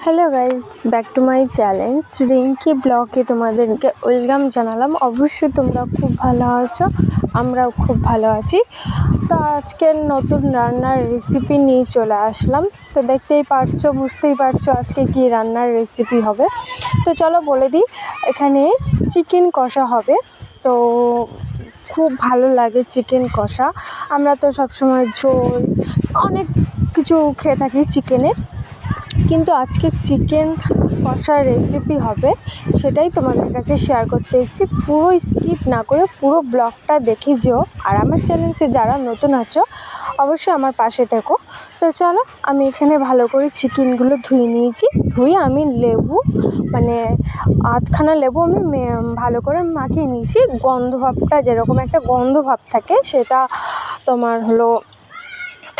Hello guys, back to my challenge Rinki ব্লগে তোমাদেরকে welcome জানালাম। অবশ্যই তোমরা খুব ভালো আছো, আমরাও খুব ভালো আছি। তো আজকের নতুন রান্নার রেসিপি নিয়ে চলে আসলাম। তো দেখতেই পারছো, বুঝতেই পারছো আজকে কি রান্নার রেসিপি হবে। তো চলো বলে দিই, এখানে চিকেন কষা হবে। তো খুব ভালো লাগে চিকেন কষা, আমরা তো সবসময় ঝোল অনেক কিছু খেয়ে থাকি চিকেনের, কিন্তু আজকে চিকেন কষার রেসিপি হবে, সেটাই তোমাদের কাছে শেয়ার করতে এসেছি। পুরো স্কিপ না করে পুরো ব্লগটা দেখে যেও, আর আমার চ্যানেলে যারা নতুন আছো অবশ্যই আমার পাশে থেকো। তো চলো, আমি এখানে ভালো করে চিকেনগুলো ধুয়ে নিয়েছি। ধুয়ে আমি লেবু মানে আধখানা লেবু আমি ভালো করে মাখিয়ে নিয়েছি। গন্ধ ভাবটা, যেরকম একটা গন্ধ ভাব থাকে সেটা তোমার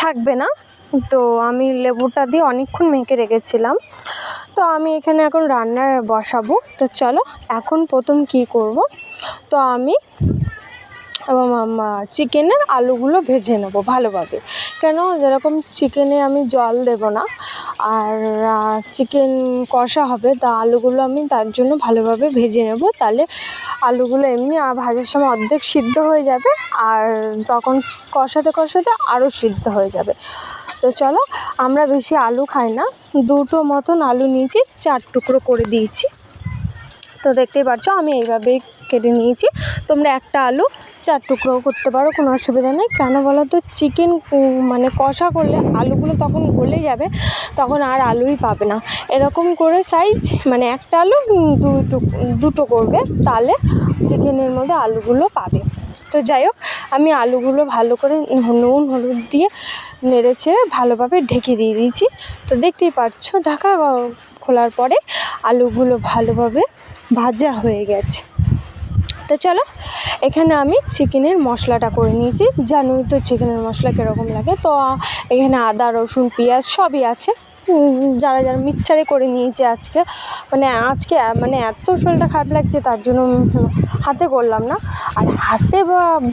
থাকবে না। তো আমি লেবুটা দিয়ে অনেকক্ষণ মেখে রেখেছিলাম। তো আমি এখানে এখন রান্নার বসাবো। তো চলো, এখন প্রথম কি করব, তো আমি চিকেনের আলুগুলো ভেজে নেব ভালোভাবে। কেন, যেরকম চিকেনে আমি জল দেব না, আর চিকেন কষা হবে, তা আলুগুলো আমি তার জন্য ভালোভাবে ভেজে নেব। তাহলে আলুগুলো এমনি ভাজার সময় অর্ধেক সিদ্ধ হয়ে যাবে, আর তখন কষাতে কষাতে আরও সিদ্ধ হয়ে যাবে। তো চলো, আমরা বেশি আলু খাই না, দুটো মতন আলু নিয়েছি, 4 টুকরো করে দিয়েছি। তো দেখতেই পাচ্ছ আমি এইভাবেই কেটে নিয়েছি। তোমরা একটা আলু 4 টুকরোও করতে পারো, কোনো অসুবিধা নেই। কেন বলো তো, চিকেন কষা করলে আলুগুলো তখন গলে যাবে, তখন আর আলুই পাবে না। এরকম করে সাইজ একটা আলু দুটো করবে, তাহলে চিকেনের মধ্যে আলুগুলো পাবে। তো যাই হোক, আমি আলুগুলো ভালো করে নুন হলুদ দিয়ে নেড়েচেড়ে ভালোভাবে ঢেকে দিয়ে দিয়েছি। তো দেখতেই পাচ্ছ, ঢাকা খোলার পরে আলুগুলো ভালোভাবে ভাজা হয়ে গেছে। তো চলো, এখানে আমি চিকেনের মশলাটা করে নিয়েছি। জানোই তো চিকেনের মশলা কীরকম লাগে। তো এখানে আদা রসুন পেঁয়াজ সবই আছে। যারা যারা মিক্সচারে করে নিয়েছে আজকে এত শরীরটা খারাপ লাগছে, তার জন্য হাতে করলাম না। আর হাতে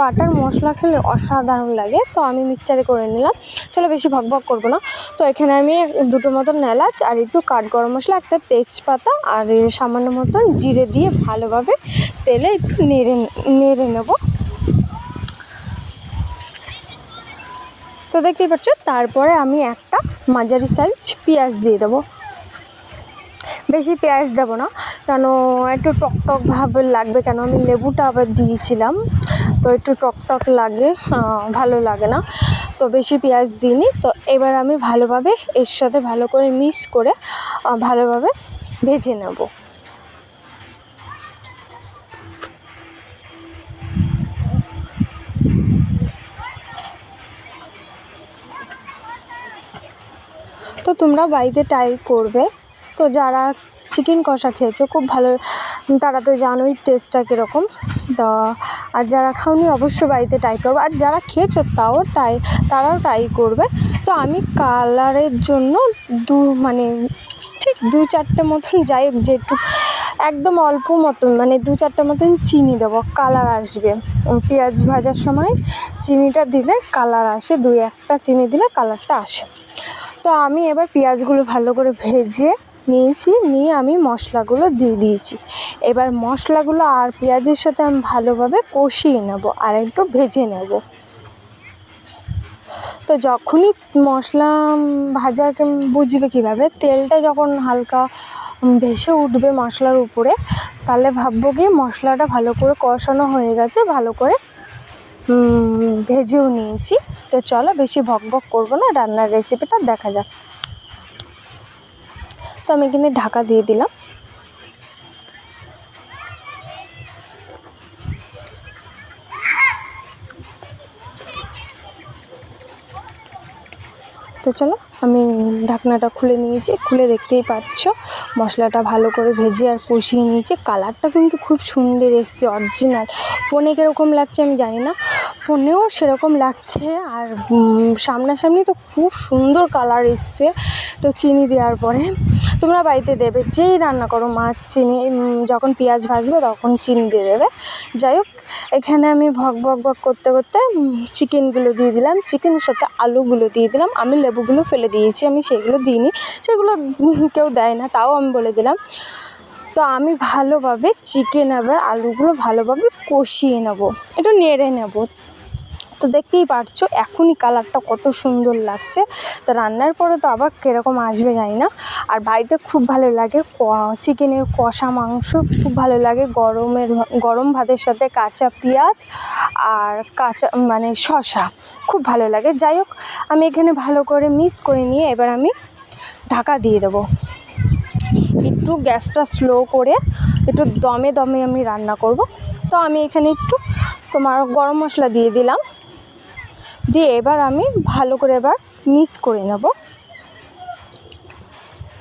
বাটার মশলা খেলে অসাধারণ লাগে, তো আমি মিক্সচারে করে নিলাম। চলো, বেশি ভক করবো না। তো এখানে আমি দুটো মতন এলাচ আর একটু কাঠগরম মশলা, একটা তেজপাতা আর সামান্য মতন জিরে দিয়ে ভালোভাবে তেলে একটু নেড়ে নেব। তো দেখতেই পাচ্ছ, তারপরে আমি একটা মাঝারি সাইজ পেঁয়াজ দিয়ে দেবো। বেশি পেঁয়াজ দেবো না, কেন একটু টক ভাবে লাগবে, কেন আমি লেবুটা আবার দিয়েছিলাম, তো একটু টক লাগে, ভালো লাগে না। তো বেশি পেঁয়াজ দিইনি। তো এবার আমি ভালোভাবে এর সাথে ভালো করে মিক্স করে ভালোভাবে ভেজে নেব। তো তোমরা বাড়িতে ট্রাই করবে। তো যারা চিকেন কষা খেয়েছো খুব ভালো, তারা তো জানোই টেস্টটা কীরকম। তো আর যারা খাওনি অবশ্যই বাড়িতে ট্রাই করবে, আর যারা খেয়েছো তারাও ট্রাই করবে। তো আমি কালারের জন্য ঠিক 2-4টে মতন, যাই হোক যেটুকু একদম অল্প মতন 2-4টে মতন চিনি দেবো, কালার আসবে। পেঁয়াজ ভাজার সময় চিনিটা দিলে কালার আসে, 2-1টা চিনি দিলে কালারটা আসে। তো আমি এবার পেঁয়াজগুলো ভালো করে ভেজে নিয়ে আমি মশলাগুলো দিয়ে দিয়েছি। এবার মশলাগুলো আর পেঁয়াজের সাথে আমি ভালোভাবে কষিয়ে নেব আর একটু ভেজে নেব। তো যখনই মশলা ভাজাকে বুঝবে কীভাবে, তেলটা যখন হালকা ভেসে উঠবে মশলার উপরে, তাহলে ভাববো কি মশলাটা ভালো করে কষানো হয়ে গেছে, ভালো করে ভেজেও নিয়েছি। তো চলো, বেশি ভক করবো না, রান্নার রেসিপিটা দেখা যাক। তো আমি এখানে ঢাকা দিয়ে দিলাম। তো চলো, আমি ঢাকনাটা খুলে নিয়েছি। খুলে দেখতেই পাচ্ছ মশলাটা ভালো করে ভেজে আর কষিয়ে নিয়েছি। কালারটা কিন্তু খুব সুন্দর এসছে, অরিজিনাল। ফোনে কীরকম লাগছে আমি জানি না, ফোনেও সেরকম লাগছে, আর সামনাসামনি তো খুব সুন্দর কালার এসছে। তো চিনি দেওয়ার পরে তোমরা বাড়িতে দেবে, যেই রান্না করো মাছ চিনি যখন পেঁয়াজ ভাজবে তখন চিনি দিয়ে দেবে। যাই হোক, এখানে আমি ভক ভক ভক করতে করতে চিকেনগুলো দিয়ে দিলাম, চিকেনের সাথে আলুগুলো দিয়ে দিলাম। আমি লেবুগুলো ফেলে দিয়েছি, আমি সেগুলো দিইনি, সেগুলো কেউ দেয় না, তাও আমি বলে দিলাম। তো আমি ভালোভাবে চিকেন আবার আলুগুলো ভালোভাবে কষিয়ে নেব, একটু নেড়ে নেব। তো দেখতেই পারছো এখনই কালারটা কত সুন্দর লাগছে। তো রান্নার পরে তো আবার কীরকম আসবে জানি না। আর বাড়িতে খুব ভালো লাগে চিকেনের কষা মাংস, খুব ভালো লাগে গরম ভাতের সাথে কাঁচা পেঁয়াজ আর কাঁচা মানে শসা, খুব ভালো লাগে। যাই হোক, আমি এখানে ভালো করে মিক্স করে নিয়ে এবার আমি ঢাকা দিয়ে দেবো। একটু গ্যাসটা স্লো করে একটু দমে দমে আমি রান্না করব। তো আমি এখানে একটু তোমার গরম মশলা দিয়ে দিলাম, দিয়ে এবার আমি ভালো করে এবার মিক্স করে নেব।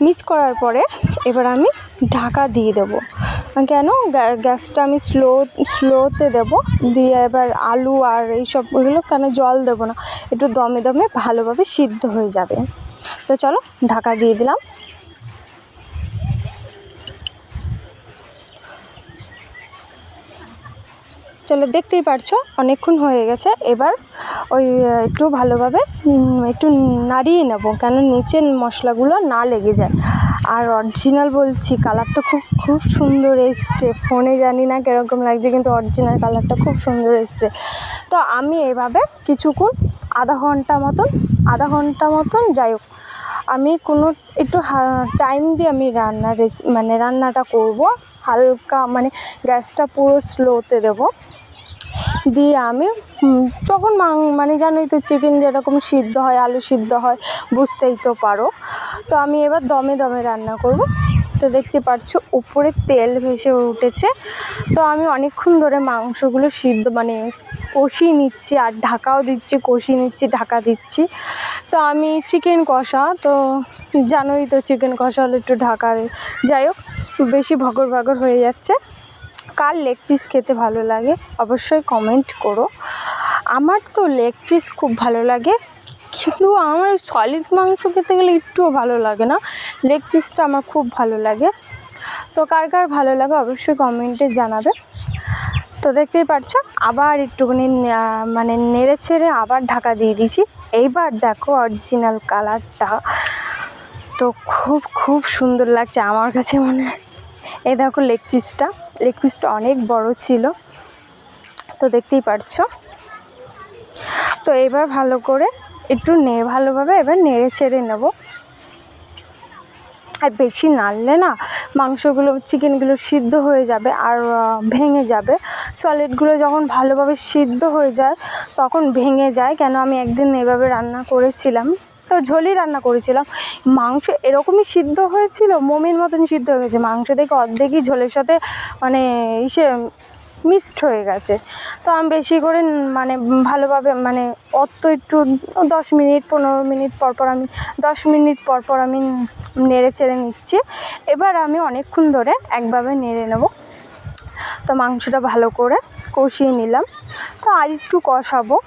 মিক্স করার পরে এবার আমি ঢাকা দিয়ে দেবো। কেন, গ্যাসটা আমি স্লোতে দেব, দিয়ে এবার আলু আর এইসবগুলো কেন জল দেবো না, একটু দমে দমে ভালোভাবে সিদ্ধ হয়ে যাবে। তো চলো ঢাকা দিয়ে দিলাম। চলো, দেখতেই পারছো অনেকক্ষণ হয়ে গেছে। এবার ওই একটু ভালোভাবে একটু নাড়িয়ে নেব, কেন নিচের মশলাগুলো না লেগে যায়। আর অরিজিনাল বলছি, কালারটা খুব সুন্দর এসছে। ফোনে জানি না কীরকম লাগছে, কিন্তু অরিজিনাল কালারটা খুব সুন্দর এসছে। তো আমি এভাবে কিছুক্ষণ আধা ঘন্টা মতন যাই হোক, আমি একটু টাইম দিয়ে আমি রান্নাটা করব। হালকা গ্যাসটা পুরো স্লোতে দেবো, দিয়ে আমি যখন জানোই তো চিকেন যেরকম সিদ্ধ হয়, আলু সিদ্ধ হয়, বুঝতেই তো পারো। তো আমি এবার দমে দমে রান্না করব। তো দেখতে পাচ্ছ উপরে তেল ভেসে উঠেছে। তো আমি অনেকক্ষণ ধরে মাংসগুলো সিদ্ধ কষিয়ে নিচ্ছি, আর ঢাকাও দিচ্ছি, কষিয়ে নিচ্ছি, ঢাকা দিচ্ছি। তো আমি চিকেন কষা, তো জানোই তো চিকেন কষা হলে একটু ঢাকা। যাই হোক, বেশি ভগর ভগর হয়ে যাচ্ছে। কার লেগ পিস খেতে ভালো লাগে অবশ্যই কমেন্ট করো। আমার তো লেগ পিস খুব ভালো লাগে, কিন্তু আমার সলিড মাংস খেতে গেলে একটুও ভালো লাগে না, লেগ পিসটা আমার খুব ভালো লাগে। তো কার কার ভালো লাগে অবশ্যই কমেন্টে জানাবে। তো দেখতেই পাচ্ছ আবার একটুখানি নেড়ে ছেড়ে আবার ঢাকা দিয়ে দিয়েছি। এইবার দেখো অরিজিনাল কালারটা তো খুব সুন্দর লাগছে আমার কাছে মনে হয়। এই দেখো লেগ পিসটা অনেক বড় ছিল, তো দেখতেই পারছো। তো এবার ভালো করে একটু ভালোভাবে এবার নেড়ে ছেড়ে নেব। আর বেশি নাড়লে না মাংসগুলো চিকেনগুলো সিদ্ধ হয়ে যাবে আর ভেঙে যাবে। সলিডগুলো যখন ভালোভাবে সিদ্ধ হয়ে যায় তখন ভেঙে যায়। কেন, আমি একদিন এভাবে রান্না করেছিলাম, তো ঝোলই রান্না করেছিলাম, মাংস এরকমই সিদ্ধ হয়েছিল, মোমের মতন সিদ্ধ হয়ে গেছে। মাংস দেখে অর্ধেকই ঝোলের সাথে মিক্সড হয়ে গেছে। তো আমি বেশি করে ভালোভাবে একটু 10 মিনিট 15 মিনিট পরপর আমি 10 মিনিট পরপর আমি নেড়ে চেড়ে নিচ্ছি। এবার আমি অনেকক্ষণ ধরে একভাবে নেড়ে নেব। তো মাংসটা ভালো করে কষিয়ে নিলাম, তো আর একটু কষাবো।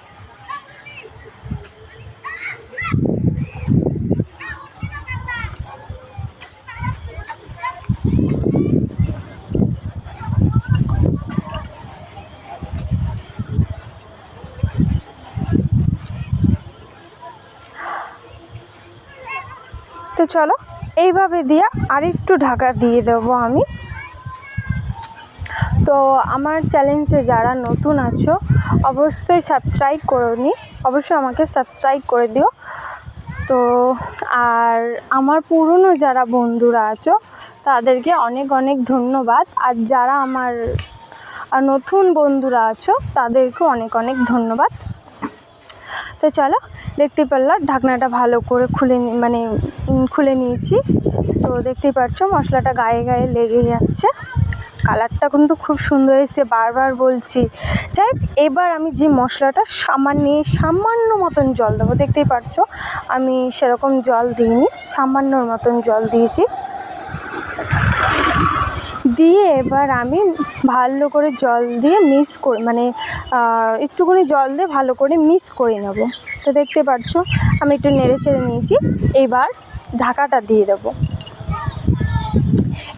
তো চলো এইভাবে দিয়ে আরেকটু ঢাকা দিয়ে দেবো আমি। তো আমার চ্যানেলে যারা নতুন আছো অবশ্যই সাবস্ক্রাইব করোনি, অবশ্যই আমাকে সাবস্ক্রাইব করে দিও। তো আর আমার পুরনো যারা বন্ধুরা আছো তাদেরকে অনেক অনেক ধন্যবাদ, আর যারা আমার নতুন বন্ধুরা আছো তাদেরকেও অনেক অনেক ধন্যবাদ। তো চলো, দেখতে পারলাম ঢাকনাটা ভালো করে খুলে নিয়েছি। তো দেখতেই পাচ্ছো মশলাটা গায়ে গায়ে লেগে যাচ্ছে, কালারটা কিন্তু খুব সুন্দর এসেছে, বারবার বলছি। যাই এবার আমি যে মশলাটা সামান্য মতন জল দেবো। দেখতেই পাচ্ছ আমি সেরকম জল দিইনি, সামান্যর মতন জল দিয়েছি। দিয়ে এবার আমি ভালো করে জল দিয়ে মিক্স করে একটুখানি জল দিয়ে ভালো করে মিক্স করে নেব। তো দেখতে পাচ্ছ আমি একটু নেড়ে চেড়ে নিয়েছি, এবার ঢাকাটা দিয়ে দেবো।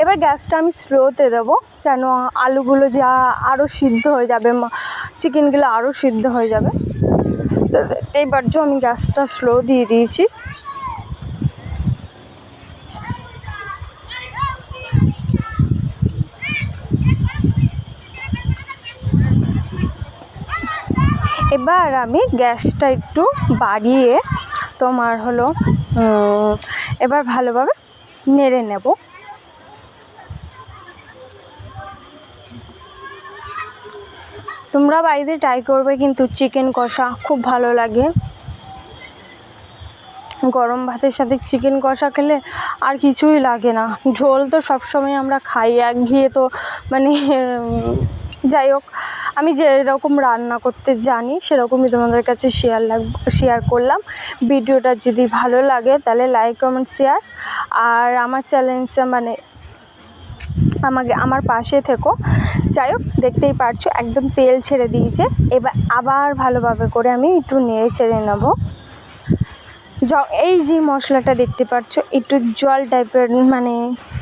এবার গ্যাসটা আমি স্লোতে দেবো, কেন আলুগুলো যা আরও সিদ্ধ হয়ে যাবে, চিকেনগুলো আরও সিদ্ধ হয়ে যাবে। তো এইবার যে আমি গ্যাসটা স্লো দিয়ে দিয়েছি। এবার আমি গ্যাসটা একটু বাড়িয়ে তোমার হলো এবার ভালোভাবে নেড়ে নেব। তোমরা বাড়িতে ট্রাই করবে, কিন্তু চিকেন কষা খুব ভালো লাগে। গরম ভাতের সাথে চিকেন কষা খেলে আর কিছুই লাগে না। ঝোল তো সবসময় আমরা খাই, একঘেয়ে তো মানে যাই হোক, আমি যেরকম রান্না করতে জানি সেরকমই তোমাদের কাছে শেয়ার করলাম। ভিডিওটা যদি ভালো লাগে তাহলে লাইক, কমেন্ট, শেয়ার। আর আমার চ্যালেঞ্জটা মানে আমার পাশে থেকো। যাই হোক, দেখতেই পারছো একদম তেল ছেড়ে দিয়েছে। এবার আবার ভালোভাবে করে আমি একটু নেড়ে ছেড়ে নেবো। এই যে মশলাটা দেখতে পাচ্ছ একটু জল টাইপের, মানে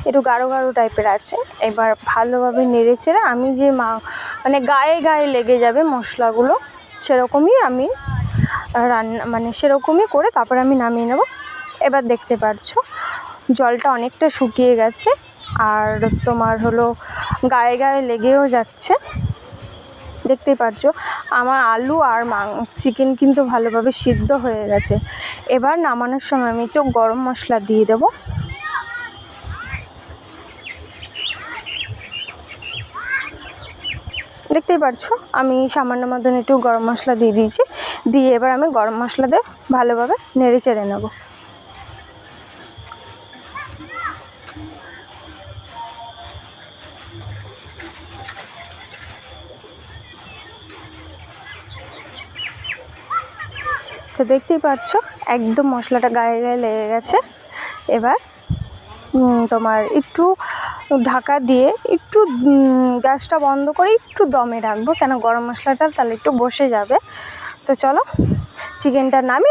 একটু গাঢ় গাঢ় টাইপের আছে। এবার ভালোভাবে নেড়ে ছেড়ে আমি যে মানে গায়ে গায়ে লেগে যাবে মশলাগুলো, সেরকমই আমি মানে সেরকমই করে তারপরে আমি নামিয়ে নেব। এবার দেখতে পাচ্ছ জলটা অনেকটা শুকিয়ে গেছে, আর তোমার হলো গায়ে গায়ে লেগেও যাচ্ছে। দেখতেই পাচ্ছ আমার আলু আর চিকেন কিন্তু ভালোভাবে সিদ্ধ হয়ে গেছে। এবার নামানোর সময় আমি একটু গরম মশলা দিয়ে দেবো। দেখতেই পাচ্ছ আমি সামান্য মতন একটু গরম মশলা দিয়ে দিয়েছি। দিয়ে এবার আমি গরম মশলা দিয়ে ভালোভাবে নেড়ে চেড়ে নেব। তো দেখতেই পাচ্ছ একদম মশলাটা গায়ে গায়ে লেগে গেছে। এবার তোমার একটু ঢাকা দিয়ে একটু গ্যাসটা বন্ধ করে একটু দমে রাখবো, কেন গরম মশলাটা তাহলে একটু বসে যাবে। তো চলো চিকেনটা নামিয়ে